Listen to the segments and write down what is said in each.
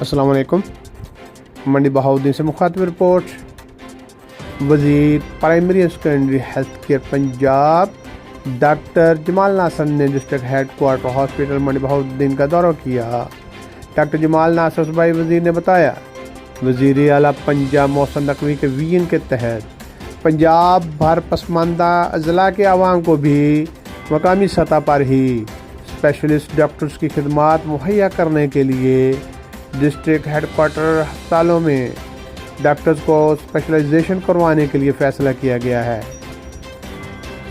अस्सलाम वालेकुम। मंडी बहाउद्दीन से मुखातिब रिपोर्ट। वज़ीर primary and secondary health care Punjab doctor Jamal Nasir ने district headquarter hospital Mandi Bahauddin का दौरा किया। डॉक्टर जमाल नासर सूबाई वज़ीर ने बताया, वज़ीर आला पंजाब मौसम नकवी के विजन के तहत पंजाब भर पसमानदा अजला के आवाम को भी मकामी सतह पर ही स्पेशलिस्ट डॉक्टर्स की खिदमात मुहैया करने के लिए डिस्ट्रिक्ट हेडक्वार्टर अस्पतालों में डॉक्टर्स को स्पेशलाइजेशन करवाने के लिए फ़ैसला किया गया है।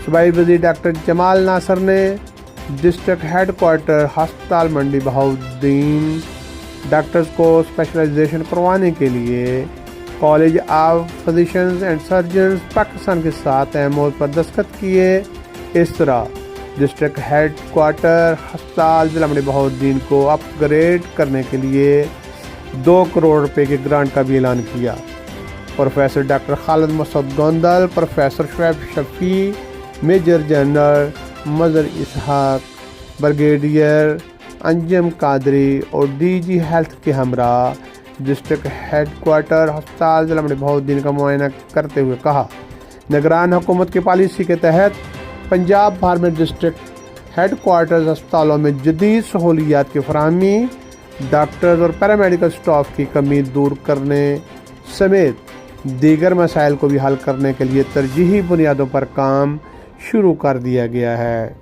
सूबाई वज़ीर डॉक्टर जमाल नासर ने डिस्ट्रिक्ट हेडक्वार्टर अस्पताल मंडी बहाउद्दीन डॉक्टर्स को स्पेशलाइजेशन करवाने के लिए college of physicians and surgeons Pakistan के साथ MOU पर दस्तखत किए। इस तरह डिस्ट्रिक्ट हेड क्वार्टर अस्पताल जिला मंडी बहाउद्दीन को अपग्रेड करने के लिए 2 करोड़ रुपए के ग्रांट का भी ऐलान किया। Professor doctor Khalid Masood Gondal, professor Shoaib Shafi, major general Mazhar Ishaq, brigadier Anjum Qadri और DG हेल्थ के हमरा डिस्ट्रिक्ट हेड क्वार्टर अस्पताल जिला मंडी बहाउद्दीन का मुआयना करते हुए कहा, निगरान हुकूमत की पॉलिसी के तहत पंजाब भर में डिस्ट्रिक्ट हेड क्वार्टर्स अस्पतालों में जदीद सहूलियात की फराहमी, डॉक्टर्स और पैरामेडिकल स्टाफ की कमी दूर करने समेत दीगर मसाइल को भी हल करने के लिए तरजीही बुनियादों पर काम शुरू कर दिया गया है।